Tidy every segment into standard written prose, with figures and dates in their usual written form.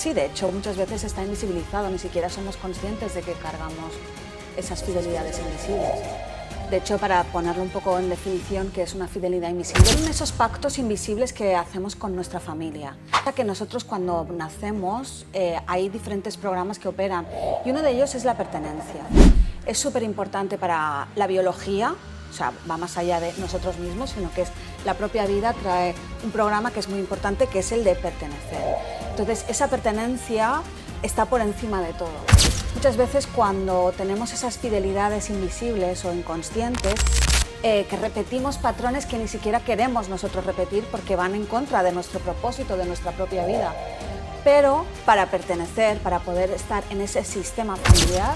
Sí, de hecho, muchas veces está invisibilizado, ni siquiera somos conscientes de que cargamos esas fidelidades invisibles. De hecho, para ponerlo un poco en definición, ¿qué es una fidelidad invisible? Son esos pactos invisibles que hacemos con nuestra familia. Que nosotros cuando nacemos hay diferentes programas que operan y uno de ellos es la pertenencia. Es súper importante para la biología, o sea, va más allá de nosotros mismos, sino que es la propia vida trae un programa que es muy importante, que es el de pertenecer. Entonces, esa pertenencia está por encima de todo. Muchas veces cuando tenemos esas fidelidades invisibles o inconscientes, que repetimos patrones que ni siquiera queremos nosotros repetir porque van en contra de nuestro propósito, de nuestra propia vida. Pero para pertenecer, para poder estar en ese sistema familiar,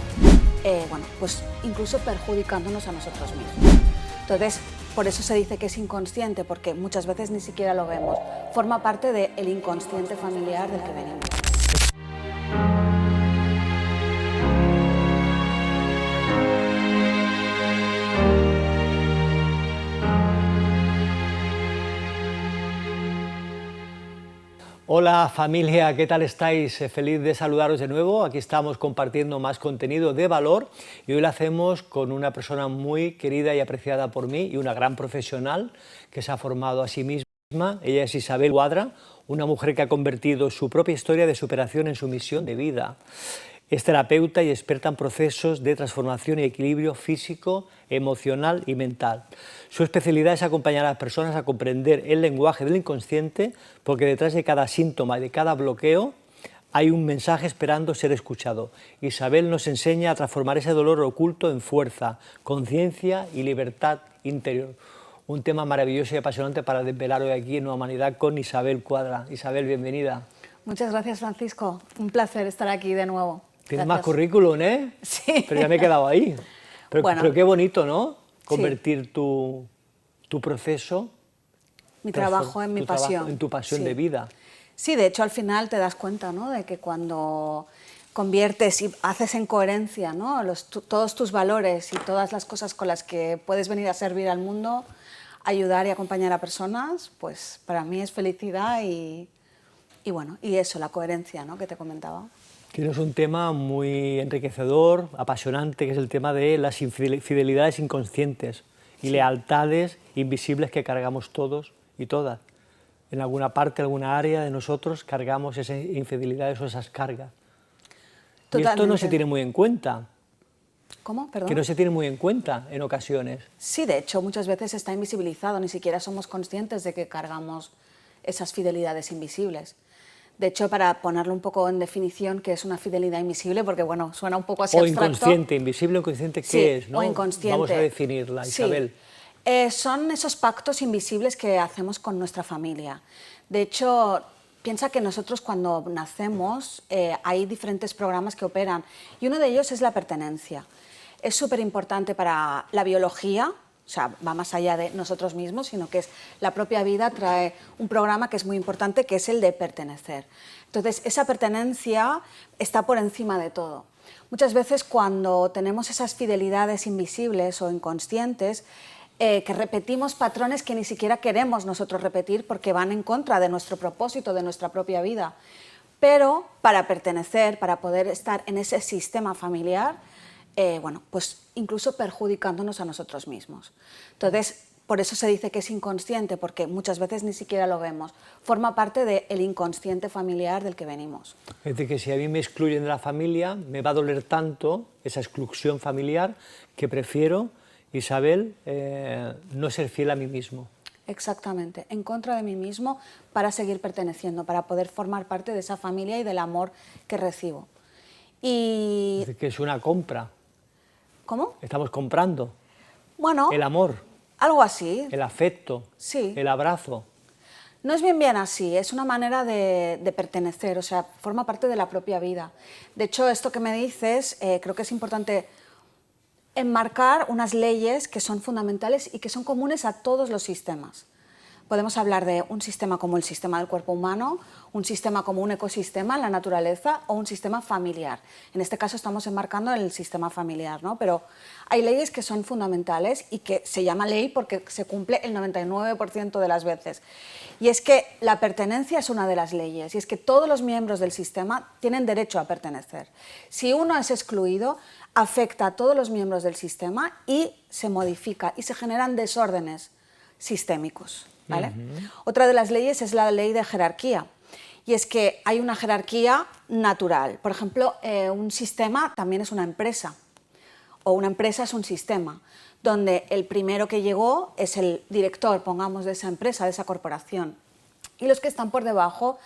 bueno, pues incluso perjudicándonos a nosotros mismos. Entonces, por eso se dice que es inconsciente, porque muchas veces ni siquiera lo vemos. Forma parte del inconsciente familiar del que venimos. Hola familia, ¿qué tal estáis? Feliz de saludaros de nuevo. Aquí estamos compartiendo más contenido de valor y hoy lo hacemos con una persona muy querida y apreciada por mí y una gran profesional que se ha formado a sí misma. Ella es Isabel Cuadra, una mujer que ha convertido su propia historia de superación en su misión de vida. Es terapeuta y experta en procesos de transformación y equilibrio físico, emocional y mental. Su especialidad es acompañar a las personas a comprender el lenguaje del inconsciente, porque detrás de cada síntoma y de cada bloqueo hay un mensaje esperando ser escuchado. Isabel nos enseña a transformar ese dolor oculto en fuerza, conciencia y libertad interior. Un tema maravilloso y apasionante para desvelar hoy aquí en Nueva Humanidad con Isabel Cuadra. Isabel, bienvenida. Muchas gracias, Francisco. Un placer estar aquí de nuevo. Tienes más currículum, ¿eh? Sí. Pero ya me he quedado ahí. Pero qué bonito, ¿no? Convertir sí. tu proceso... Mi trabajo en mi pasión. En tu pasión sí. de vida. Sí, de hecho, al final te das cuenta, ¿no?, de que cuando conviertes y haces en coherencia, ¿no?, todos tus valores y todas las cosas con las que puedes venir a servir al mundo, ayudar y acompañar a personas, pues para mí es felicidad y bueno, y eso, la coherencia, ¿no?, que te comentaba. Tienes un tema muy enriquecedor, apasionante, que es el tema de las fidelidades inconscientes y lealtades invisibles que cargamos todos y todas. En alguna parte, alguna área de nosotros cargamos esas infidelidades o esas cargas. Totalmente. Y esto no se tiene muy en cuenta. ¿Cómo? Perdón. Que no se tiene muy en cuenta en ocasiones. Sí, de hecho, muchas veces está invisibilizado, ni siquiera somos conscientes de que cargamos esas fidelidades invisibles. De hecho, para ponerlo un poco en definición, ¿qué es una fidelidad invisible? Porque, bueno, suena un poco así abstracto. O inconsciente, invisible o inconsciente, ¿qué sí, es? ¿No? O inconsciente. Vamos a definirla, Isabel. Sí. Son esos pactos invisibles que hacemos con nuestra familia. De hecho, piensa que nosotros cuando nacemos hay diferentes programas que operan y uno de ellos es la pertenencia. Es súper importante para la biología, o sea, va más allá de nosotros mismos, sino que es la propia vida trae un programa que es muy importante, que es el de pertenecer. Entonces, esa pertenencia está por encima de todo. Muchas veces cuando tenemos esas fidelidades invisibles o inconscientes, que repetimos patrones que ni siquiera queremos nosotros repetir porque van en contra de nuestro propósito, de nuestra propia vida. Pero para pertenecer, para poder estar en ese sistema familiar, bueno, pues incluso perjudicándonos a nosotros mismos. Entonces, por eso se dice que es inconsciente, porque muchas veces ni siquiera lo vemos. Forma parte del inconsciente familiar del que venimos. Es decir, que si a mí me excluyen de la familia, me va a doler tanto esa exclusión familiar que prefiero, Isabel, no ser fiel a mí mismo. Exactamente, en contra de mí mismo para seguir perteneciendo, para poder formar parte de esa familia y del amor que recibo. Y... Es decir, que es una compra. ¿Cómo? Estamos comprando. Bueno, el amor. Algo así. El afecto. Sí. El abrazo. No es bien así, es una manera de pertenecer, o sea, forma parte de la propia vida. De hecho, esto que me dices, creo que es importante enmarcar unas leyes que son fundamentales y que son comunes a todos los sistemas. Podemos hablar de un sistema como el sistema del cuerpo humano, un sistema como un ecosistema en la naturaleza o un sistema familiar. En este caso estamos enmarcando en el sistema familiar, ¿no? Pero hay leyes que son fundamentales y que se llama ley porque se cumple el 99% de las veces. Y es que la pertenencia es una de las leyes, y es que todos los miembros del sistema tienen derecho a pertenecer. Si uno es excluido, afecta a todos los miembros del sistema y se modifica y se generan desórdenes sistémicos, ¿vale? Otra de las leyes es la ley de jerarquía, y es que hay una jerarquía natural. Por ejemplo, un sistema también es una empresa, o una empresa es un sistema, donde el primero que llegó es el director, pongamos, de esa empresa, de esa corporación, y los que están por debajo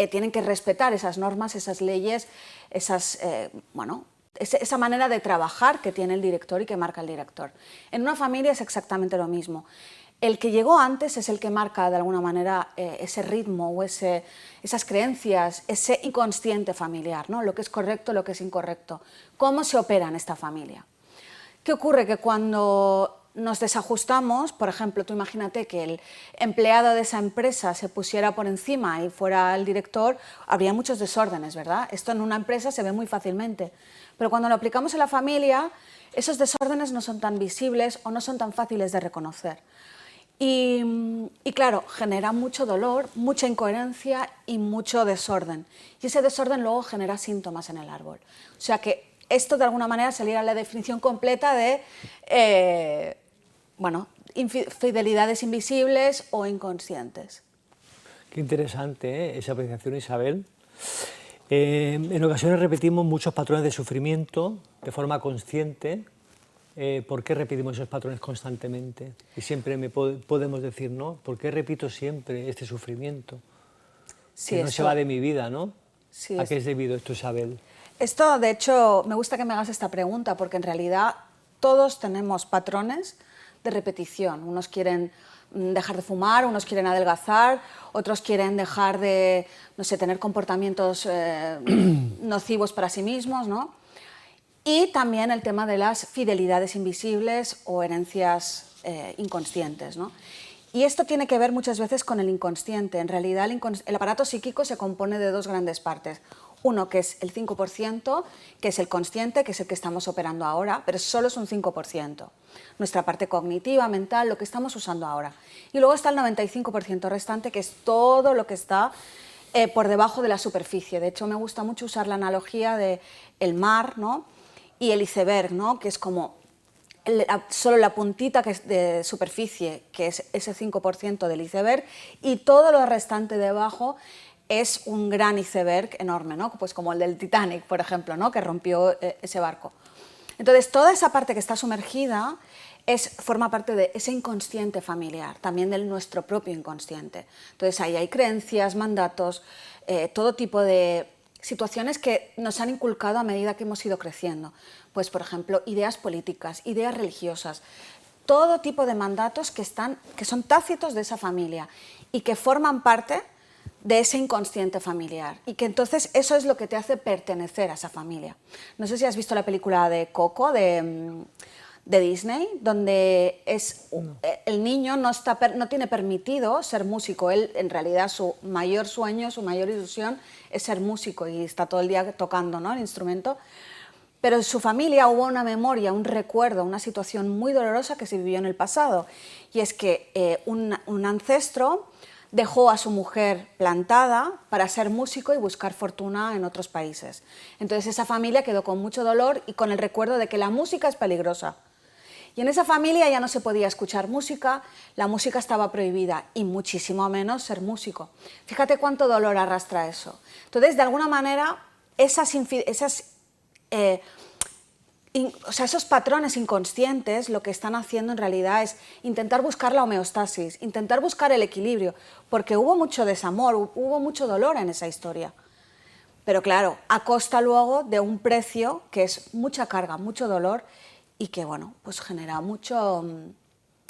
tienen que respetar esas normas, esas leyes, esa manera de trabajar que tiene el director y que marca el director. En una familia es exactamente lo mismo. El que llegó antes es el que marca de alguna manera ese ritmo o esas creencias, ese inconsciente familiar, ¿no? Lo que es correcto, lo que es incorrecto, cómo se opera en esta familia. ¿Qué ocurre? Que cuando nos desajustamos, por ejemplo, tú imagínate que el empleado de esa empresa se pusiera por encima y fuera el director, habría muchos desórdenes, ¿verdad? Esto en una empresa se ve muy fácilmente, pero cuando lo aplicamos en la familia, esos desórdenes no son tan visibles o no son tan fáciles de reconocer. Y claro, genera mucho dolor, mucha incoherencia y mucho desorden. Y ese desorden luego genera síntomas en el árbol. O sea que esto de alguna manera sería la definición completa de infidelidades invisibles o inconscientes. Qué interesante, esa apreciación, Isabel. En ocasiones repetimos muchos patrones de sufrimiento de forma consciente. ¿Por qué repetimos esos patrones constantemente? Y siempre podemos decir, ¿no? ¿Por qué repito siempre este sufrimiento? Sí, que no se va de mi vida, ¿no? Sí, ¿A qué es debido esto, Isabel? Esto, de hecho, me gusta que me hagas esta pregunta, porque en realidad todos tenemos patrones de repetición. Unos quieren dejar de fumar, unos quieren adelgazar, otros quieren dejar de, no sé, tener comportamientos nocivos para sí mismos, ¿no? Y también el tema de las fidelidades invisibles o herencias inconscientes, ¿no? Y esto tiene que ver muchas veces con el inconsciente. En realidad el aparato psíquico se compone de dos grandes partes. Uno que es el 5%, que es el consciente, que es el que estamos operando ahora, pero solo es un 5%. Nuestra parte cognitiva, mental, lo que estamos usando ahora. Y luego está el 95% restante, que es todo lo que está por debajo de la superficie. De hecho, me gusta mucho usar la analogía del mar, ¿no? Y el iceberg, ¿no? Que es como solo la puntita que es de superficie, que es ese 5% del iceberg, y todo lo restante debajo es un gran iceberg enorme, ¿no? Pues como el del Titanic, por ejemplo, ¿no? Que rompió ese barco. Entonces, toda esa parte que está sumergida forma parte de ese inconsciente familiar, también de nuestro propio inconsciente. Entonces, ahí hay creencias, mandatos, todo tipo de situaciones que nos han inculcado a medida que hemos ido creciendo. Pues, por ejemplo, ideas políticas, ideas religiosas, todo tipo de mandatos que son tácitos de esa familia y que forman parte de ese inconsciente familiar, y que entonces eso es lo que te hace pertenecer a esa familia. No sé si has visto la película de Coco de Disney, donde el niño no tiene permitido ser músico. Él, en realidad, su mayor sueño, su mayor ilusión es ser músico y está todo el día tocando, ¿no? El instrumento. Pero en su familia hubo una memoria, un recuerdo, una situación muy dolorosa que se vivió en el pasado, y es que un ancestro dejó a su mujer plantada para ser músico y buscar fortuna en otros países. Entonces esa familia quedó con mucho dolor y con el recuerdo de que la música es peligrosa. Y en esa familia ya no se podía escuchar música, la música estaba prohibida, y muchísimo menos ser músico. Fíjate cuánto dolor arrastra eso. Entonces, de alguna manera, esos patrones inconscientes lo que están haciendo en realidad es intentar buscar la homeostasis, intentar buscar el equilibrio, porque hubo mucho desamor, hubo mucho dolor en esa historia. Pero claro, a costa luego de un precio que es mucha carga, mucho dolor, y que, bueno, pues genera mucho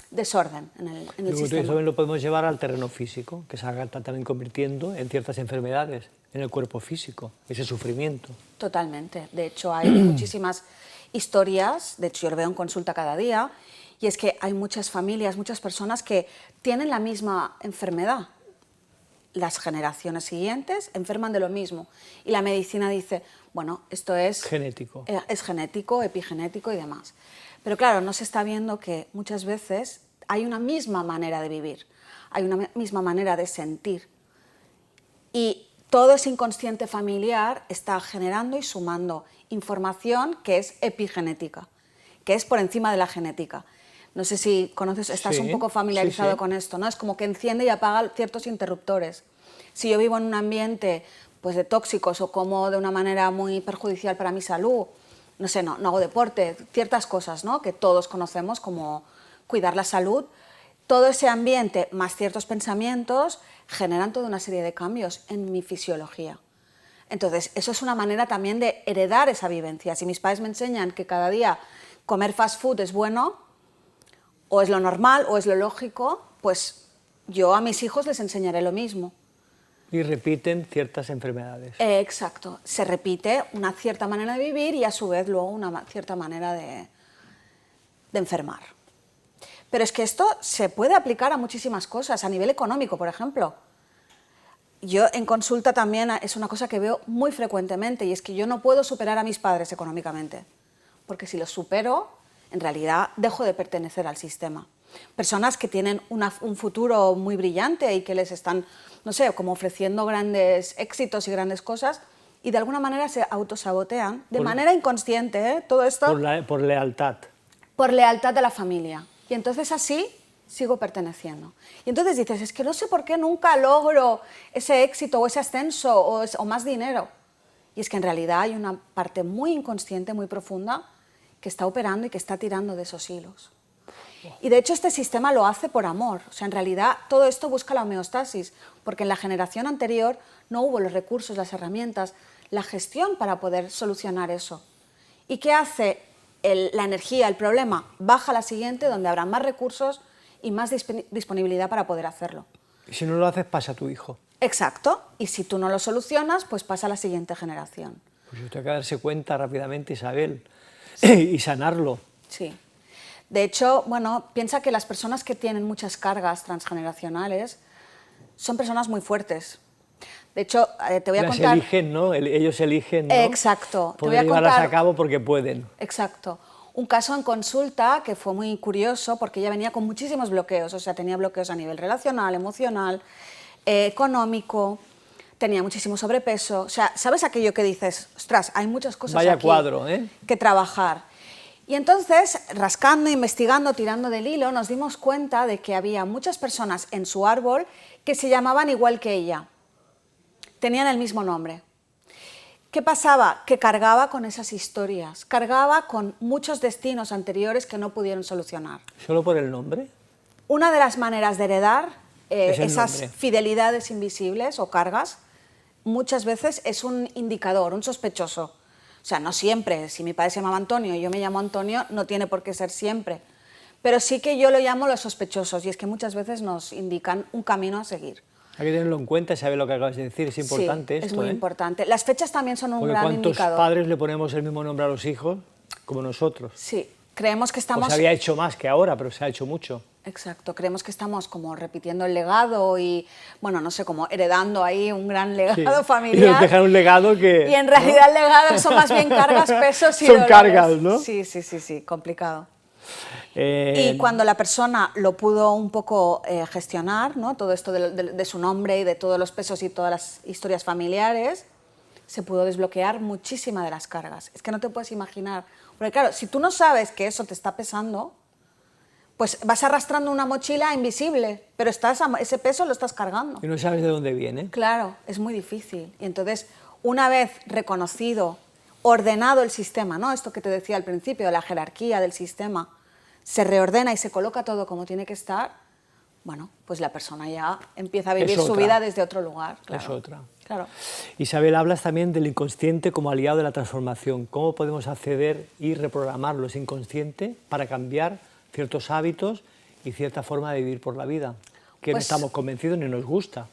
desorden en el sistema. Eso lo podemos llevar al terreno físico, que se está también convirtiendo en ciertas enfermedades en el cuerpo físico, ese sufrimiento. Totalmente. De hecho, hay muchísimas historias, de hecho yo lo veo en consulta cada día, Y es que hay muchas familias, muchas personas que tienen la misma enfermedad. Las generaciones siguientes enferman de lo mismo. Y la medicina dice, bueno, esto es genético. Es genético, epigenético y demás. Pero claro, no se está viendo que muchas veces hay una misma manera de vivir, hay una misma manera de sentir. Y todo ese inconsciente familiar está generando y sumando información que es epigenética, que es por encima de la genética. No sé si conoces, estás un poco familiarizado con esto, ¿no? Es como que enciende y apaga ciertos interruptores. Si yo vivo en un ambiente pues, de tóxicos o como de una manera muy perjudicial para mi salud, no sé, no hago deporte, ciertas cosas, ¿no? Que todos conocemos como cuidar la salud, todo ese ambiente más ciertos pensamientos generan toda una serie de cambios en mi fisiología. Entonces, eso es una manera también de heredar esa vivencia. Si mis padres me enseñan que cada día comer fast food es bueno, o es lo normal, o es lo lógico, pues yo a mis hijos les enseñaré lo mismo. Y repiten ciertas enfermedades. Exacto, se repite una cierta manera de vivir y a su vez luego una cierta manera de enfermar. Pero es que esto se puede aplicar a muchísimas cosas, a nivel económico, por ejemplo. Yo en consulta también es una cosa que veo muy frecuentemente y es que yo no puedo superar a mis padres económicamente, porque si los supero, en realidad dejo de pertenecer al sistema. Personas que tienen un futuro muy brillante y que les están, no sé, como ofreciendo grandes éxitos y grandes cosas y de alguna manera se autosabotean, de manera inconsciente, ¿eh? Todo esto... Por lealtad. Por lealtad a la familia. Y entonces así sigo perteneciendo. Y entonces dices, es que no sé por qué nunca logro ese éxito o ese ascenso o más dinero. Y es que en realidad hay una parte muy inconsciente, muy profunda, que está operando y que está tirando de esos hilos. Y de hecho este sistema lo hace por amor. O sea, en realidad todo esto busca la homeostasis, porque en la generación anterior no hubo los recursos, las herramientas, la gestión para poder solucionar eso. ¿Y qué hace la energía, el problema? Baja a la siguiente, donde habrá más recursos y más disponibilidad para poder hacerlo. Y si no lo haces, pasa a tu hijo. Exacto. Y si tú no lo solucionas, pues pasa a la siguiente generación. Pues usted hay que darse cuenta rápidamente, Isabel, y sanarlo. Sí. De hecho, bueno, piensa que las personas que tienen muchas cargas transgeneracionales son personas muy fuertes. De hecho, te voy a contar... Eligen, ¿no? Ellos eligen, ¿no? Exacto. Poder llevarlas a cabo porque pueden. Exacto. Un caso en consulta que fue muy curioso porque ella venía con muchísimos bloqueos, o sea, tenía bloqueos a nivel relacional, emocional, económico, tenía muchísimo sobrepeso. O sea, ¿sabes aquello que dices? Ostras, hay muchas cosas Vaya aquí cuadro, ¿eh? que trabajar. Y entonces, rascando, investigando, tirando del hilo, nos dimos cuenta de que había muchas personas en su árbol que se llamaban igual que ella. Tenían el mismo nombre. ¿Qué pasaba? Que cargaba con esas historias, cargaba con muchos destinos anteriores que no pudieron solucionar. ¿Solo por el nombre? Una de las maneras de heredar esas nombre. fidelidades invisibles o cargas, muchas veces es un indicador, un sospechoso. O sea, no siempre, si mi padre se llamaba Antonio y yo me llamo Antonio, no tiene por qué ser siempre. Pero sí que yo lo llamo los sospechosos y es que muchas veces nos indican un camino a seguir. Hay que tenerlo en cuenta y saber lo que acabas de decir, es importante esto. Es muy importante. Las fechas también son un gran indicador. ¿Cuántos padres le ponemos el mismo nombre a los hijos como nosotros? Sí, creemos que estamos... Pues se había hecho más que ahora, pero se ha hecho mucho. Exacto, creemos que estamos como repitiendo el legado y, bueno, no sé, como heredando ahí un gran legado familiar. Y nos dejan un legado que... Y en realidad el legado son más bien cargas, pesos y son dolores. Cargas, ¿no? Sí, complicado. Y cuando la persona lo pudo un poco gestionar, ¿no? Todo esto de su nombre y de todos los pesos y todas las historias familiares, se pudo desbloquear muchísima de las cargas. Es que no te puedes imaginar. Porque claro, si tú no sabes que eso te está pesando, pues vas arrastrando una mochila invisible, pero ese peso lo estás cargando. Y no sabes de dónde viene. Claro, es muy difícil. Y entonces, una vez reconocido, ordenado el sistema, ¿no? Esto que te decía al principio, la jerarquía del sistema, se reordena y se coloca todo como tiene que estar, bueno, pues la persona ya empieza a vivir su vida desde otro lugar. Claro. Es otra. Claro. Isabel, hablas también del inconsciente como aliado de la transformación. ¿Cómo podemos acceder y reprogramarlo ese inconsciente para cambiar ciertos hábitos y cierta forma de vivir por la vida, que no estamos convencidos ni nos gusta?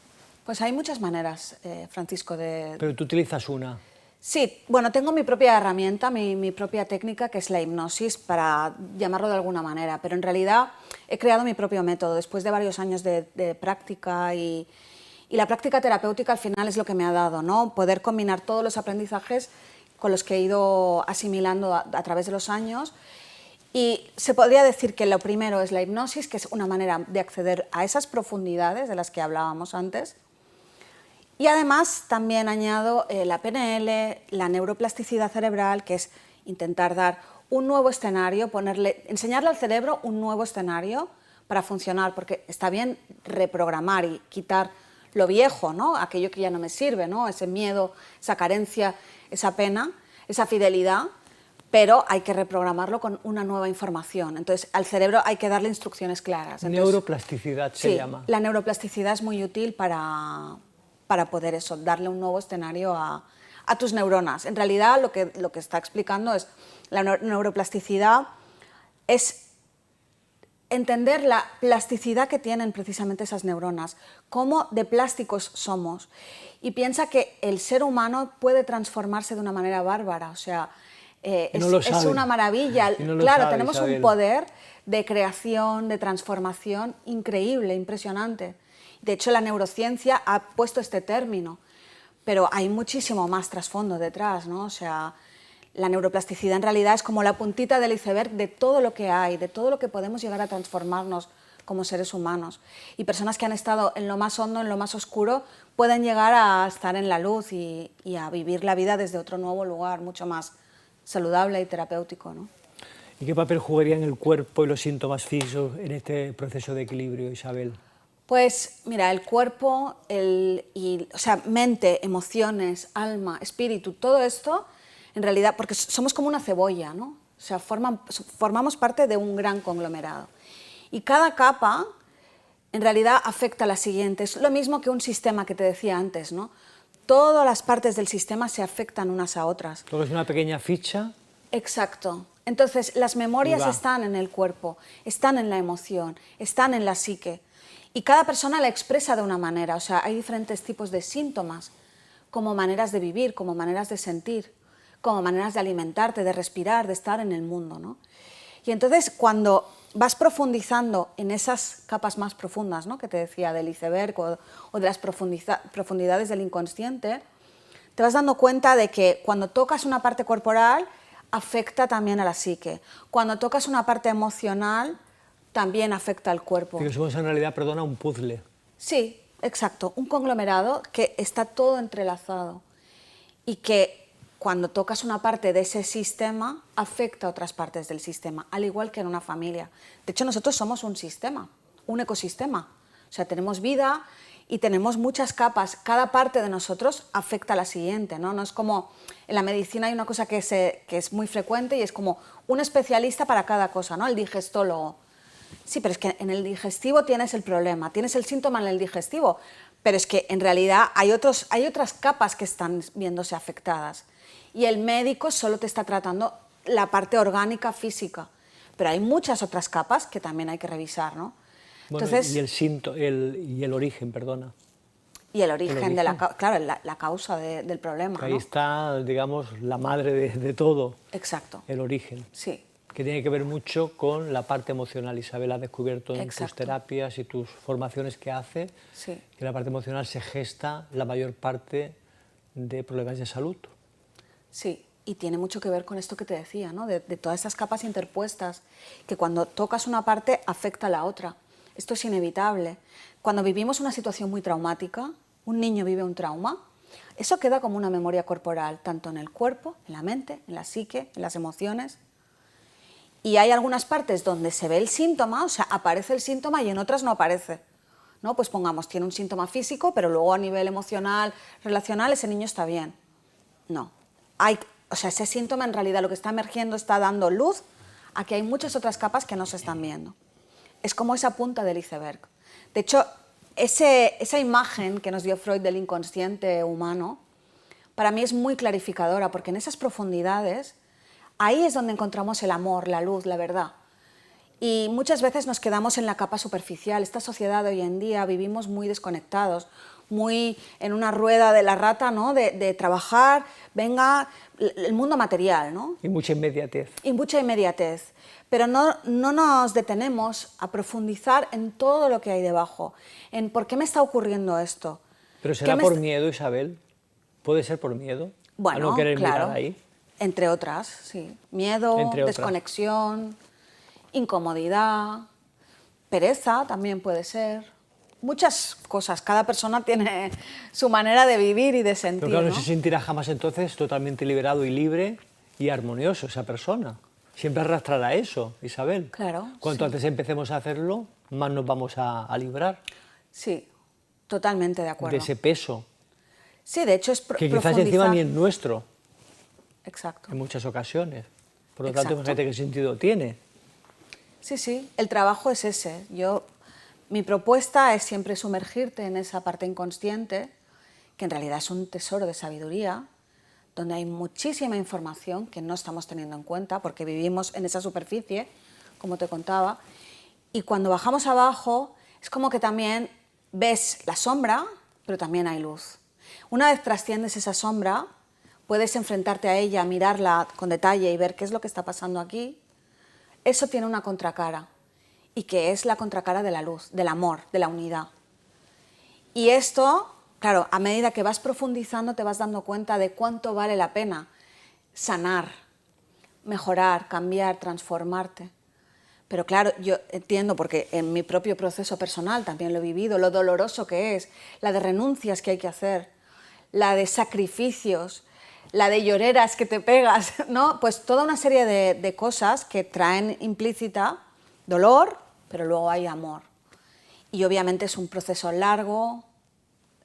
Pues hay muchas maneras, Francisco, Pero tú utilizas una. Sí, bueno, tengo mi propia herramienta, mi propia técnica, que es la hipnosis, para llamarlo de alguna manera, pero en realidad he creado mi propio método después de varios años de práctica y la práctica terapéutica al final es lo que me ha dado, ¿no? Poder combinar todos los aprendizajes con los que he ido asimilando a través de los años. Y se podría decir que lo primero es la hipnosis, que es una manera de acceder a esas profundidades de las que hablábamos antes. Y además también añado la PNL, la neuroplasticidad cerebral, que es intentar dar un nuevo escenario, enseñarle al cerebro un nuevo escenario para funcionar, porque está bien reprogramar y quitar lo viejo, ¿no? Aquello que ya no me sirve, ¿no? Ese miedo, esa carencia, esa pena, esa fidelidad, pero hay que reprogramarlo con una nueva información. Entonces, al cerebro hay que darle instrucciones claras. Entonces, neuroplasticidad se llama. La neuroplasticidad es muy útil para poder eso, darle un nuevo escenario a tus neuronas. En realidad, lo que está explicando es la neuroplasticidad es entender la plasticidad que tienen precisamente esas neuronas, cómo de plásticos somos. Y piensa que el ser humano puede transformarse de una manera bárbara, o sea, es una maravilla. Claro, tenemos un poder de creación, de transformación increíble, impresionante. De hecho, la neurociencia ha puesto este término, pero hay muchísimo más trasfondo detrás, ¿no? O sea, la neuroplasticidad en realidad es como la puntita del iceberg de todo lo que hay, de todo lo que podemos llegar a transformarnos como seres humanos. Y personas que han estado en lo más hondo, en lo más oscuro, pueden llegar a estar en la luz y a vivir la vida desde otro nuevo lugar, mucho más saludable y terapéutico, ¿no? ¿Y qué papel jugarían el cuerpo y los síntomas físicos en este proceso de equilibrio, Isabel? Pues mira, el cuerpo, o sea, mente, emociones, alma, espíritu, todo esto, en realidad, porque somos como una cebolla, ¿no? O sea, formamos parte de un gran conglomerado. Y cada capa, en realidad, afecta a la siguiente. Es lo mismo que un sistema que te decía antes, ¿no? Todas las partes del sistema se afectan unas a otras. Todo es una pequeña ficha. Exacto. Entonces, las memorias están en el cuerpo, están en la emoción, están en la psique. Y cada persona la expresa de una manera. O sea, hay diferentes tipos de síntomas, como maneras de vivir, como maneras de sentir, como maneras de alimentarte, de respirar, de estar en el mundo, ¿no? Y entonces, cuando vas profundizando en esas capas más profundas, ¿no?, que te decía, del iceberg o de las profundidades del inconsciente, te vas dando cuenta de que cuando tocas una parte corporal, afecta también a la psique. Cuando tocas una parte emocional, también afecta al cuerpo. Que somos en realidad, perdona, un puzzle. Sí, exacto, un conglomerado que está todo entrelazado y que cuando tocas una parte de ese sistema, afecta a otras partes del sistema, al igual que en una familia. De hecho, nosotros somos un sistema, un ecosistema. O sea, tenemos vida y tenemos muchas capas. Cada parte de nosotros afecta a la siguiente, ¿no? No es como en la medicina hay una cosa que es muy frecuente y es como un especialista para cada cosa, ¿no? El digestólogo. Sí, pero es que en el digestivo tienes el problema, tienes el síntoma en el digestivo, pero es que en realidad hay otras capas que están viéndose afectadas. Y el médico solo te está tratando la parte orgánica, física, pero hay muchas otras capas que también hay que revisar, ¿no? Bueno, entonces, y el origen, perdona. Y el origen, de la causa del problema, Ahí ¿no? está, digamos, la madre de todo. Exacto. El origen. Sí. Que tiene que ver mucho con la parte emocional. Isabel ha descubierto en tus terapias y tus formaciones que hace, sí, que la parte emocional se gesta la mayor parte de problemas de salud. Sí, y tiene mucho que ver con esto que te decía, ¿no? De todas esas capas interpuestas, que cuando tocas una parte afecta a la otra. Esto es inevitable. Cuando vivimos una situación muy traumática, un niño vive un trauma, eso queda como una memoria corporal, tanto en el cuerpo, en la mente, en la psique, en las emociones. Y hay algunas partes donde se ve el síntoma, o sea, aparece el síntoma y en otras no aparece, ¿no? Pues pongamos, tiene un síntoma físico, pero luego a nivel emocional, relacional, ese niño está bien. No. O sea, ese síntoma en realidad lo que está emergiendo está dando luz a que hay muchas otras capas que no se están viendo. Es como esa punta del iceberg. De hecho, esa imagen que nos dio Freud del inconsciente humano, para mí es muy clarificadora, porque en esas profundidades, ahí es donde encontramos el amor, la luz, la verdad. Y muchas veces nos quedamos en la capa superficial. Esta sociedad de hoy en día vivimos muy desconectados, muy en una rueda de la rata, ¿no? De trabajar, venga, el mundo material, ¿no? Y mucha inmediatez. Y mucha inmediatez. Pero no nos detenemos a profundizar en todo lo que hay debajo, en por qué me está ocurriendo esto. ¿Pero será por miedo, Isabel? ¿Puede ser por miedo? Bueno, a no querer claro, mirar ahí. entre otras, sí. Miedo, desconexión, incomodidad, pereza también puede ser. Muchas cosas, cada persona tiene su manera de vivir y de sentir. Pero claro, ¿no? se sentirá jamás entonces totalmente liberado y libre y armonioso esa persona. Siempre arrastrará eso, Isabel. Claro. Cuanto sí. antes empecemos a hacerlo, más nos vamos a librar. Sí, totalmente de acuerdo. De ese peso. Sí, de hecho es que quizás encima ni es nuestro. Exacto. En muchas ocasiones. Por lo tanto, fíjate qué sentido tiene. Sí, sí, el trabajo es ese. Mi propuesta es siempre sumergirte en esa parte inconsciente, que en realidad es un tesoro de sabiduría, donde hay muchísima información que no estamos teniendo en cuenta, porque vivimos en esa superficie, como te contaba, y cuando bajamos abajo es como que también ves la sombra, pero también hay luz. Una vez trasciendes esa sombra, puedes enfrentarte a ella, mirarla con detalle y ver qué es lo que está pasando aquí. Eso tiene una contracara, y que es la contracara de la luz, del amor, de la unidad. Y esto, claro, a medida que vas profundizando te vas dando cuenta de cuánto vale la pena sanar, mejorar, cambiar, transformarte. Pero claro, yo entiendo, porque en mi propio proceso personal también lo he vivido, lo doloroso que es, la de renuncias que hay que hacer, la de sacrificios, la de lloreras que te pegas, ¿no? Pues toda una serie de cosas que traen implícita dolor, pero luego hay amor. Y obviamente es un proceso largo,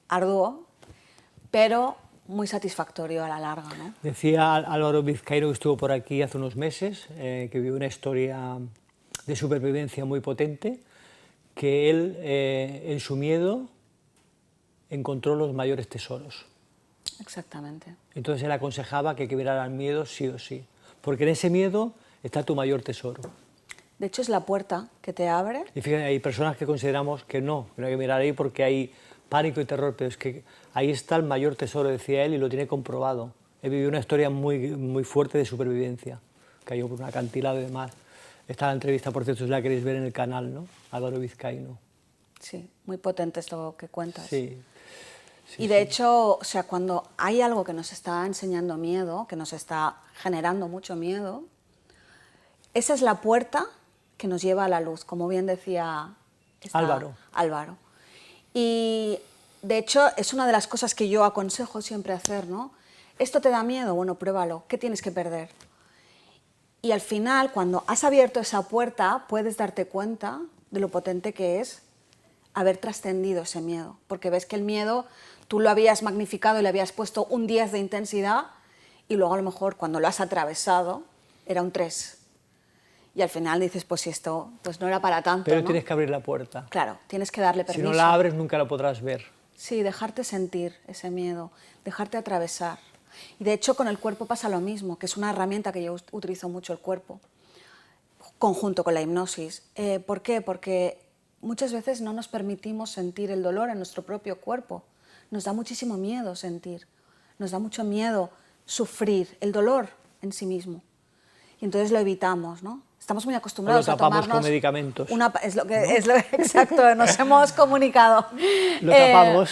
arduo, pero muy satisfactorio a la larga, ¿no? Decía Álvaro Vizcaíno, que estuvo por aquí hace unos meses, que vivió una historia de supervivencia muy potente, que él, en su miedo, encontró los mayores tesoros. Exactamente. Entonces él aconsejaba que hay que mirar al miedo sí o sí, porque en ese miedo está tu mayor tesoro. De hecho, es la puerta que te abre. Y fíjate, hay personas que consideramos que no hay que mirar ahí porque hay pánico y terror, pero es que ahí está el mayor tesoro, decía él, y lo tiene comprobado. He vivido una historia muy fuerte de supervivencia, cayó por un acantilado y demás. Esta entrevista, por cierto, si la queréis ver en el canal, ¿no? Álvaro Vizcaíno. Sí, muy potente esto que cuentas. Sí. Y de hecho, o sea, cuando hay algo que nos está enseñando miedo, que nos está generando mucho miedo, esa es la puerta que nos lleva a la luz, como bien decía Álvaro. Y de hecho es una de las cosas que yo aconsejo siempre hacer, ¿no? ¿Esto te da miedo? Bueno, pruébalo. ¿Qué tienes que perder? Y al final, cuando has abierto esa puerta, puedes darte cuenta de lo potente que es haber trascendido ese miedo, porque ves que el miedo tú lo habías magnificado y le habías puesto un 10 de intensidad y luego a lo mejor cuando lo has atravesado era un 3. Y al final dices, pues si esto pues no era para tanto, Pero ¿no? tienes que abrir la puerta. Claro, tienes que darle permiso. Si no la abres, nunca la podrás ver. Sí, dejarte sentir ese miedo, dejarte atravesar. Y de hecho con el cuerpo pasa lo mismo, que es una herramienta que yo utilizo mucho, el cuerpo, conjunto con la hipnosis. ¿Por qué? Porque muchas veces no nos permitimos sentir el dolor en nuestro propio cuerpo. Nos da muchísimo miedo sentir, nos da mucho miedo sufrir el dolor en sí mismo. Y entonces lo evitamos, ¿no? Estamos muy acostumbrados a tomarnos... con medicamentos. Exacto, nos hemos comunicado. Lo tapamos.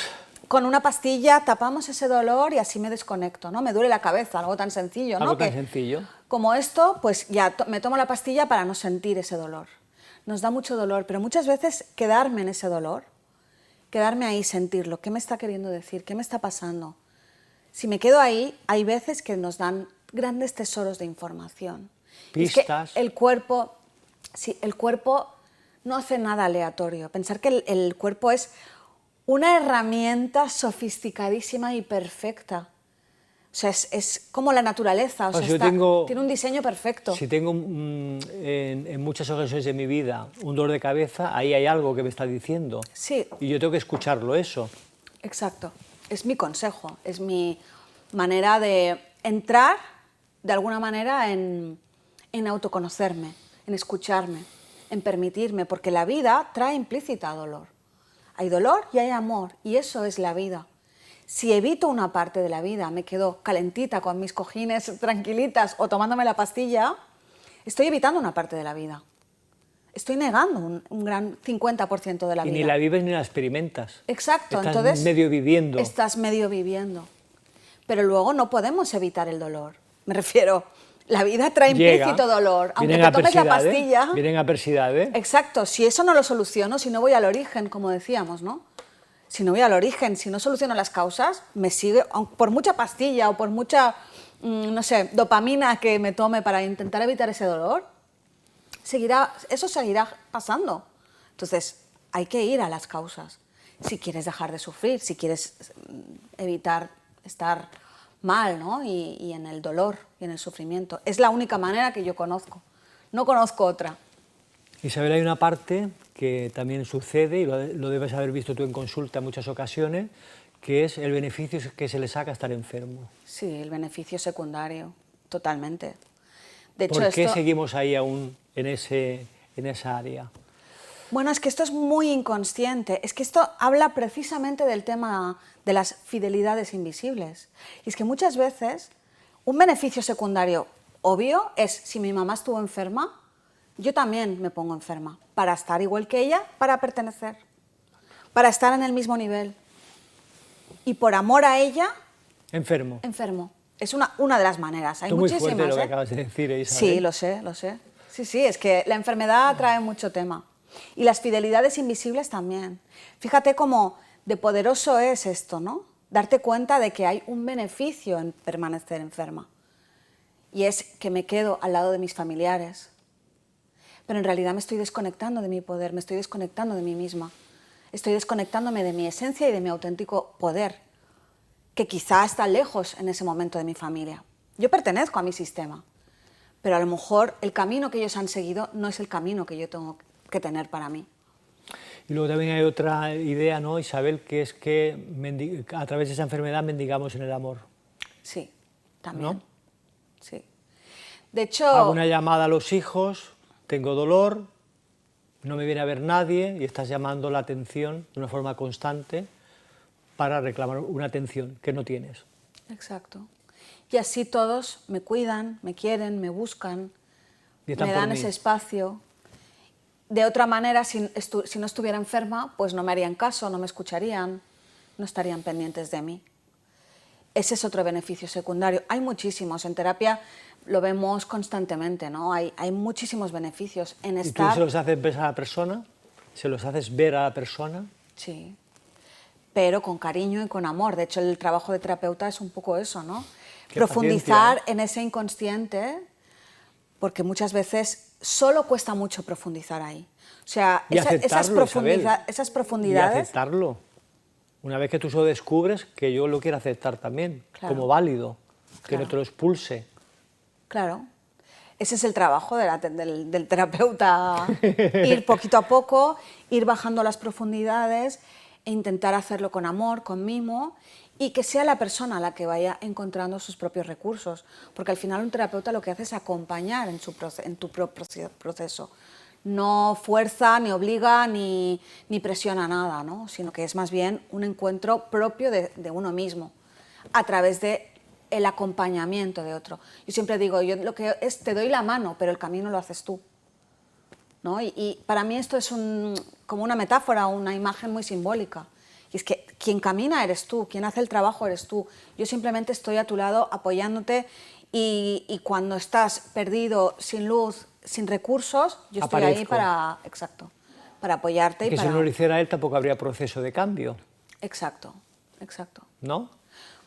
Con una pastilla tapamos ese dolor y así me desconecto, ¿no? Me duele la cabeza, algo tan sencillo, ¿no? Algo tan sencillo. Como esto, pues ya me tomo la pastilla para no sentir ese dolor. Nos da mucho dolor, pero muchas veces quedarme en ese dolor, quedarme ahí, sentirlo, ¿qué me está queriendo decir? ¿Qué me está pasando? Si me quedo ahí, hay veces que nos dan grandes tesoros de información. Pistas. Es que el cuerpo no hace nada aleatorio. Pensar que el cuerpo es una herramienta sofisticadísima y perfecta. O sea, es como la naturaleza, o sea, tiene un diseño perfecto. Si tengo en muchas ocasiones de mi vida un dolor de cabeza, ahí hay algo que me está diciendo. Sí. Y yo tengo que escucharlo, eso. Exacto. Es mi consejo, es mi manera de entrar, de alguna manera, en autoconocerme, en escucharme, en permitirme, porque la vida trae implícita dolor. Hay dolor y hay amor, y eso es la vida. Si evito una parte de la vida, me quedo calentita con mis cojines tranquilitas o tomándome la pastilla, estoy evitando una parte de la vida. Estoy negando un gran 50% de la vida. Y ni la vives ni la experimentas. Exacto. Estás Entonces, medio viviendo. Estás medio viviendo. Pero luego no podemos evitar el dolor. Me refiero, la vida trae implícito dolor. Aunque te tomes la pastilla... Vienen adversidades. Exacto. Si eso no lo soluciono, si no voy al origen, como decíamos, ¿no? Si no voy al origen, si no soluciono las causas, me sigue, por mucha pastilla o por mucha, no sé, dopamina que me tome para intentar evitar ese dolor, eso seguirá pasando. Entonces, hay que ir a las causas. Si quieres dejar de sufrir, si quieres evitar estar mal, ¿no? y en el dolor y en el sufrimiento. Es la única manera que yo conozco. No conozco otra. Isabel, hay una parte que también sucede, y lo debes haber visto tú en consulta en muchas ocasiones, que es el beneficio que se le saca a estar enfermo. Sí, el beneficio secundario, totalmente. De hecho, ¿Por qué seguimos ahí aún en esa área? Bueno, es que esto es muy inconsciente. Es que esto habla precisamente del tema de las fidelidades invisibles. Y es que muchas veces un beneficio secundario obvio es, si mi mamá estuvo enferma, yo también me pongo enferma, para estar igual que ella, para pertenecer, para estar en el mismo nivel. Y por amor a ella... Enfermo. Enfermo. Es una de las maneras. Hay muchísimas. Muy fuerte lo que acabas de decir, Isabel. Sí, lo sé, lo sé. Sí, es que la enfermedad trae mucho tema. Y las fidelidades invisibles también. Fíjate cómo de poderoso es esto, ¿no? Darte cuenta de que hay un beneficio en permanecer enferma. Y es que me quedo al lado de mis familiares. Pero en realidad me estoy desconectando de mi poder, me estoy desconectando de mí misma. Estoy desconectándome de mi esencia y de mi auténtico poder, que quizá está lejos en ese momento de mi familia. Yo pertenezco a mi sistema, pero a lo mejor el camino que ellos han seguido no es el camino que yo tengo que tener para mí. Y luego también hay otra idea, ¿no, Isabel?, que es que a través de esa enfermedad mendigamos en el amor. Sí, también. ¿No? Sí. De hecho... Hago una llamada a los hijos, tengo dolor, no me viene a ver nadie y estás llamando la atención de una forma constante para reclamar una atención que no tienes. Exacto. Y así todos me cuidan, me quieren, me buscan, me dan ese espacio. De otra manera, si no estuviera enferma, pues no me harían caso, no me escucharían, no estarían pendientes de mí. Ese es otro beneficio secundario. Hay muchísimos. En terapia lo vemos constantemente, ¿no? Hay muchísimos beneficios en estar... ¿Y tú se los haces ver a la persona? ¿Se los haces ver a la persona? Sí, pero con cariño y con amor. De hecho, el trabajo de terapeuta es un poco eso, ¿no? Profundizar en ese inconsciente, porque muchas veces solo cuesta mucho profundizar ahí. O sea, esas profundidades... Y aceptarlo. Una vez que tú lo descubres, que yo lo quiero aceptar también, claro, como válido, que claro, no te lo expulse. Claro. Ese es el trabajo del terapeuta, ir poquito a poco, ir bajando las profundidades e intentar hacerlo con amor, con mimo, y que sea la persona la que vaya encontrando sus propios recursos. Porque al final un terapeuta lo que hace es acompañar en tu propio proceso. No fuerza, ni obliga, ni presiona nada, ¿no? Sino que es más bien un encuentro propio de uno mismo, a través del acompañamiento de otro. Yo siempre digo, yo lo que es, te doy la mano, pero el camino lo haces tú, ¿no? Y para mí esto es como una metáfora, una imagen muy simbólica. Y es que quien camina eres tú, quien hace el trabajo eres tú. Yo simplemente estoy a tu lado apoyándote y cuando estás perdido, sin luz, sin recursos, yo estoy ahí para apoyarte. Que si no lo hiciera él tampoco habría proceso de cambio. Exacto, exacto. ¿No?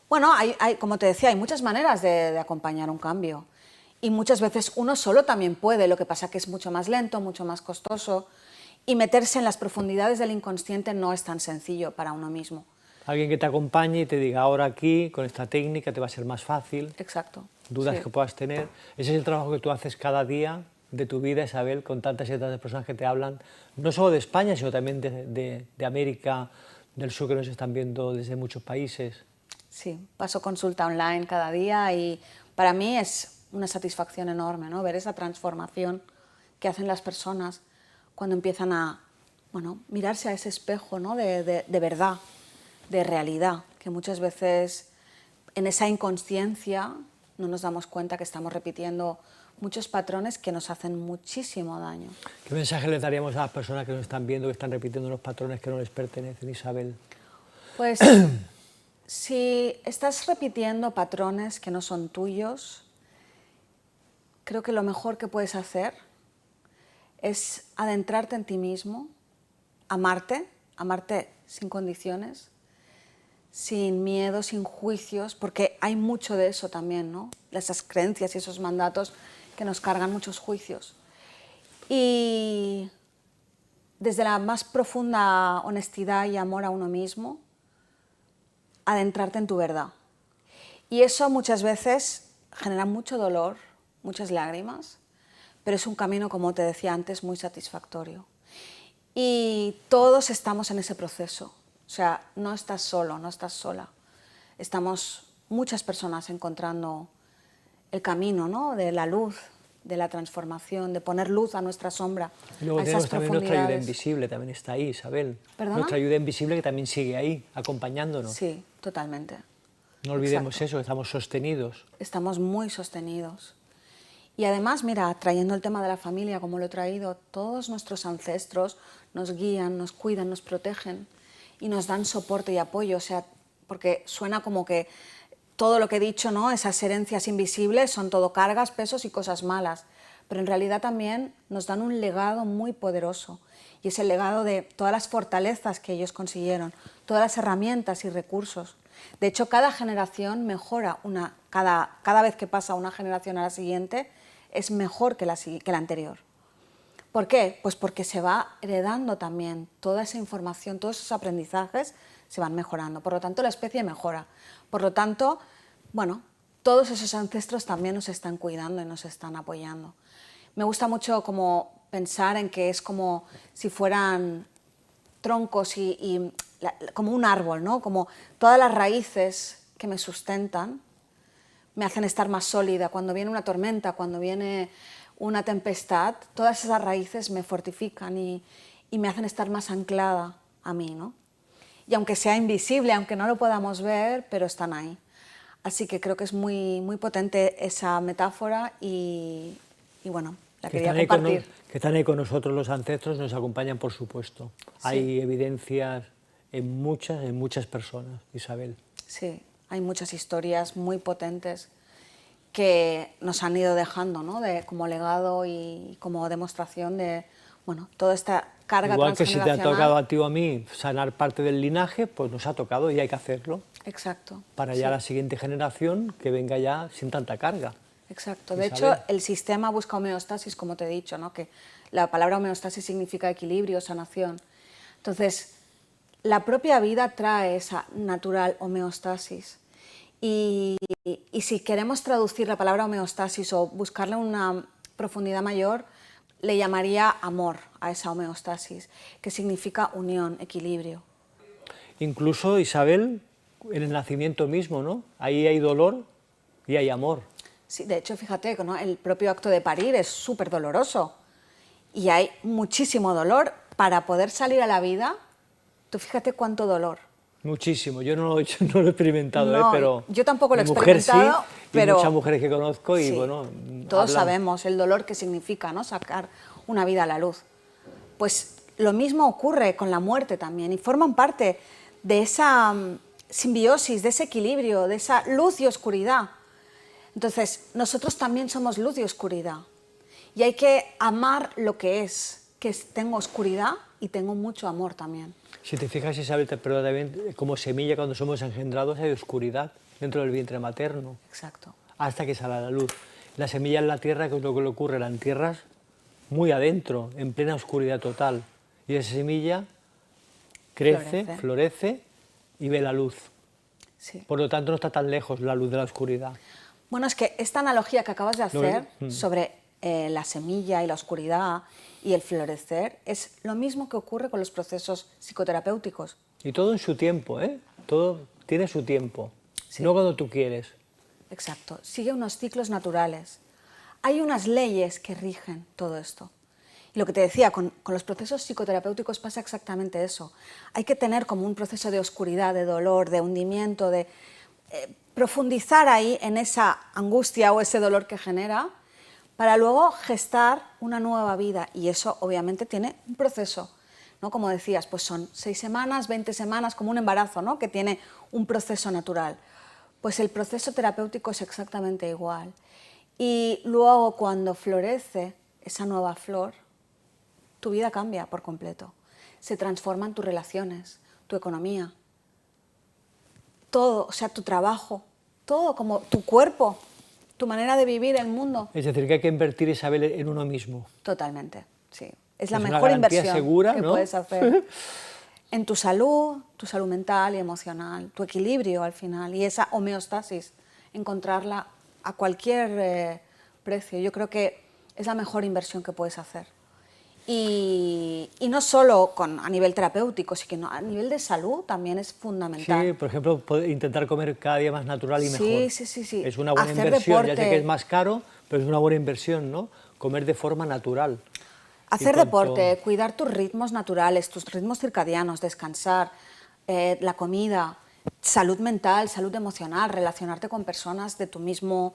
Bueno, como te decía, hay muchas maneras de acompañar un cambio. Y muchas veces uno solo también puede, lo que pasa que es mucho más lento, mucho más costoso. Y meterse en las profundidades del inconsciente no es tan sencillo para uno mismo. Alguien que te acompañe y te diga, ahora aquí, con esta técnica, te va a ser más fácil. Exacto. Dudas sí. que puedas tener. Ese es el trabajo que tú haces cada día de tu vida, Isabel, con tantas y tantas personas que te hablan, no solo de España, sino también de América del Sur, que nos están viendo desde muchos países. Sí, paso consulta online cada día y para mí es una satisfacción enorme, ¿no? Ver esa transformación que hacen las personas cuando empiezan a bueno, mirarse a ese espejo, ¿no? de verdad, de realidad, que muchas veces en esa inconsciencia no nos damos cuenta que estamos repitiendo muchos patrones que nos hacen muchísimo daño. ¿Qué mensaje les daríamos a las personas que nos están viendo, que están repitiendo los patrones que no les pertenecen, Isabel? Pues si estás repitiendo patrones que no son tuyos, creo que lo mejor que puedes hacer es adentrarte en ti mismo, amarte sin condiciones, sin miedo, sin juicios, porque hay mucho de eso también, ¿no? Esas creencias y esos mandatos que nos cargan muchos juicios. Y desde la más profunda honestidad y amor a uno mismo, adentrarte en tu verdad. Y eso muchas veces genera mucho dolor, muchas lágrimas, pero es un camino, como te decía antes, muy satisfactorio. Y todos estamos en ese proceso. O sea, no estás solo, no estás sola. Estamos muchas personas encontrando el camino, ¿no? De la luz, de la transformación, de poner luz a nuestra sombra, Y luego a tenemos esas también nuestra ayuda profundidades. invisible, también está ahí, Isabel. ¿Perdona? Nuestra ayuda invisible que también sigue ahí, acompañándonos. Sí, totalmente. No olvidemos Exacto. eso, que estamos sostenidos. Estamos muy sostenidos. Y además, mira, trayendo el tema de la familia, como lo he traído, todos nuestros ancestros nos guían, nos cuidan, nos protegen y nos dan soporte y apoyo. O sea, porque suena como que todo lo que he dicho, ¿no? Esas herencias invisibles son todo cargas, pesos y cosas malas. Pero en realidad también nos dan un legado muy poderoso. Y es el legado de todas las fortalezas que ellos consiguieron, todas las herramientas y recursos. De hecho, cada generación mejora, cada vez que pasa una generación a la siguiente, es mejor que la anterior. ¿Por qué? Pues porque se va heredando también toda esa información, todos esos aprendizajes se van mejorando. Por lo tanto, la especie mejora. Por lo tanto, bueno, todos esos ancestros también nos están cuidando y nos están apoyando. Me gusta mucho como pensar en que es como si fueran troncos como un árbol, ¿no? Como todas las raíces que me sustentan me hacen estar más sólida. Cuando viene una tormenta, cuando viene una tempestad, todas esas raíces me fortifican y me hacen estar más anclada a mí, ¿no? Y aunque sea invisible, aunque no lo podamos ver, pero están ahí. Así que creo que es muy, muy potente esa metáfora y bueno, la quería compartir. Que están ahí con nosotros los ancestros, nos acompañan, por supuesto. Sí. Hay evidencias en muchas personas, Isabel. Sí, hay muchas historias muy potentes que nos han ido dejando, ¿no? Como legado y como demostración de, bueno, toda esta carga Igual que si te ha transgeneracional. tocado a ti o a mí sanar parte del linaje, pues nos ha tocado y hay que hacerlo. Exacto. Para sí. ya la siguiente generación que venga ya sin tanta carga. Exacto. De Isabel. hecho, el sistema busca homeostasis, como te he dicho, ¿no? Que la palabra homeostasis significa equilibrio, sanación. Entonces, la propia vida trae esa natural homeostasis. Y si queremos traducir la palabra homeostasis o buscarle una profundidad mayor, le llamaría amor a esa homeostasis, que significa unión, equilibrio. Incluso, Isabel, en el nacimiento mismo, ¿no? Ahí hay dolor y hay amor. Sí, de hecho, fíjate, ¿no? El propio acto de parir es súper doloroso y hay muchísimo dolor para poder salir a la vida. Tú fíjate cuánto dolor. Muchísimo. Yo no lo he experimentado, No, pero yo tampoco lo he mi mujer experimentado, sí, pero y muchas mujeres que conozco y sí, bueno, todos hablan. sabemos el dolor que significa, ¿no? Sacar una vida a la luz. Pues lo mismo ocurre con la muerte también y forman parte de esa simbiosis, de ese equilibrio, de esa luz y oscuridad. Entonces, nosotros también somos luz y oscuridad. Y hay que amar lo que es, tengo oscuridad y tengo mucho amor también. Si te fijas, Isabel, pero también como semilla cuando somos engendrados hay oscuridad dentro del vientre materno. Exacto. Hasta que sale a la luz. La semilla en la tierra, que es lo que le ocurre, la entierras muy adentro, en plena oscuridad total. Y esa semilla crece, florece y ve la luz. Sí. Por lo tanto, no está tan lejos la luz de la oscuridad. Bueno, es que esta analogía que acabas de hacer sobre la semilla y la oscuridad y el florecer es lo mismo que ocurre con los procesos psicoterapéuticos. Y todo en su tiempo, ¿eh? Todo tiene su tiempo, Sí. no cuando tú quieres. Exacto, sigue unos ciclos naturales. Hay unas leyes que rigen todo esto. Lo que te decía, con los procesos psicoterapéuticos pasa exactamente eso. Hay que tener como un proceso de oscuridad, de dolor, de hundimiento, de profundizar ahí en esa angustia o ese dolor que genera para luego gestar una nueva vida. Y eso obviamente tiene un proceso, ¿no? Como decías, pues son 6 semanas, 20 semanas, como un embarazo, ¿no? Que tiene un proceso natural. Pues el proceso terapéutico es exactamente igual. Y luego cuando florece esa nueva flor, tu vida cambia por completo. Se transforman tus relaciones, tu economía, todo, o sea, tu trabajo, todo, como tu cuerpo, tu manera de vivir el mundo. Es decir, que hay que invertir, Isabel, en uno mismo. Totalmente, sí. Es la una mejor garantía inversión segura, que ¿no? puedes hacer en tu salud mental y emocional, tu equilibrio al final y esa homeostasis, encontrarla a cualquier precio. Yo creo que es la mejor inversión que puedes hacer. Y no solo a nivel terapéutico, sino a nivel de salud también es fundamental. Sí, por ejemplo, intentar comer cada día más natural y mejor. Sí. Es una buena Hacer inversión, deporte. ya sé que es más caro, pero es una buena inversión, ¿no? Comer de forma natural. Hacer deporte, cuidar tus ritmos naturales, tus ritmos circadianos, descansar, la comida, salud mental, salud emocional, relacionarte con personas de tu mismo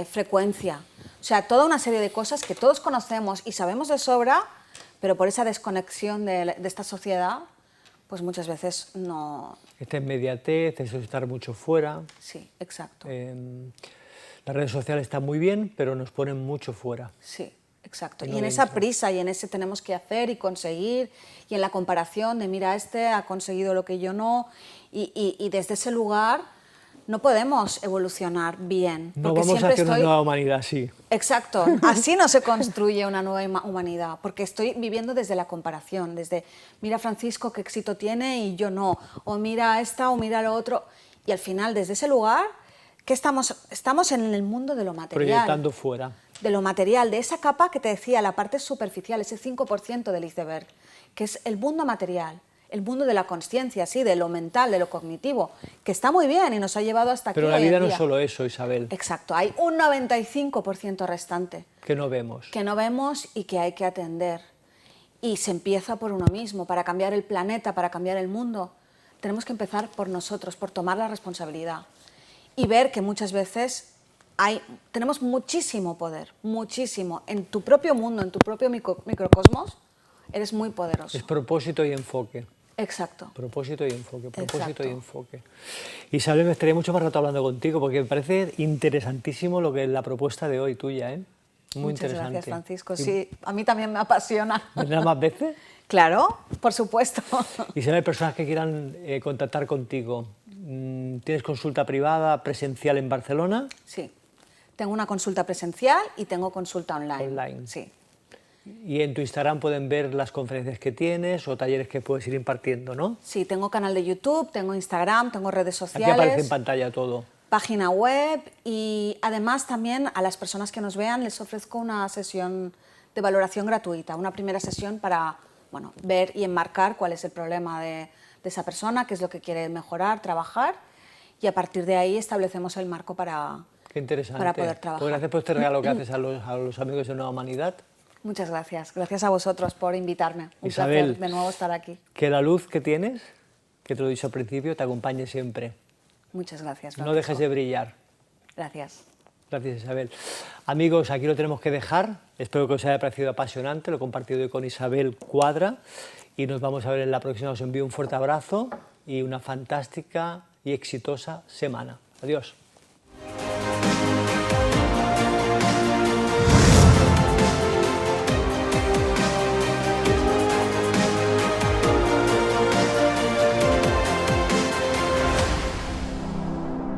frecuencia. O sea, toda una serie de cosas que todos conocemos y sabemos de sobra, pero por esa desconexión de esta sociedad, pues muchas veces no... Esta inmediatez, eso de estar mucho fuera. Sí, exacto. Las redes sociales están muy bien, pero nos ponen mucho fuera. Sí, exacto. Y Y no en esa dentro. prisa y en ese tenemos que hacer y conseguir, y en la comparación de mira, este ha conseguido lo que yo no, y desde ese lugar no podemos evolucionar bien. No porque vamos siempre hacia una nueva humanidad, sí. Exacto, así no se construye una nueva humanidad, porque estoy viviendo desde la comparación, desde mira Francisco qué éxito tiene y yo no, o mira esta o mira lo otro, y al final desde ese lugar, ¿qué estamos en el mundo de lo material. Proyectando fuera. De lo material, de esa capa que te decía, la parte superficial, ese 5% del iceberg, que es el mundo material, el mundo de la consciencia, sí, de lo mental, de lo cognitivo, que está muy bien y nos ha llevado hasta aquí. Pero la hoy en vida no día. es solo eso, Isabel. Exacto, hay un 95% restante. Que no vemos. Que no vemos y que hay que atender. Y se empieza por uno mismo, para cambiar el planeta, para cambiar el mundo. Tenemos que empezar por nosotros, por tomar la responsabilidad. Y ver que muchas veces tenemos muchísimo poder, muchísimo. En tu propio mundo, en tu propio microcosmos, eres muy poderoso. Es propósito y enfoque. Exacto. Propósito y enfoque, propósito Exacto. y enfoque. Isabel, me estaría mucho más rato hablando contigo, porque me parece interesantísimo lo que es la propuesta de hoy tuya, ¿eh? Muy Muchas interesante. gracias, Francisco. Sí, a mí también me apasiona. ¿Vendrás más veces? Claro, por supuesto. Y si hay personas que quieran contactar contigo, ¿tienes consulta privada, presencial en Barcelona? Sí, tengo una consulta presencial y tengo consulta online. Online. Sí. Y en tu Instagram pueden ver las conferencias que tienes o talleres que puedes ir impartiendo, ¿no? Sí, tengo canal de YouTube, tengo Instagram, tengo redes sociales. Aquí aparece en pantalla todo. Página web y además también a las personas que nos vean les ofrezco una sesión de valoración gratuita, una primera sesión para ver y enmarcar cuál es el problema de esa persona, qué es lo que quiere mejorar, trabajar y a partir de ahí establecemos el marco para poder trabajar. Pues gracias por este regalo que haces a los amigos de Nueva Humanidad. Muchas gracias. Gracias a vosotros por invitarme. Un Isabel, placer de nuevo estar aquí. Que la luz que tienes, que te lo he dicho al principio, te acompañe siempre. Muchas gracias, Francisco. No dejes de brillar. Gracias. Gracias, Isabel. Amigos, aquí lo tenemos que dejar. Espero que os haya parecido apasionante. Lo he compartido hoy con Isabel Cuadra y nos vamos a ver en la próxima. Os envío un fuerte abrazo y una fantástica y exitosa semana. Adiós.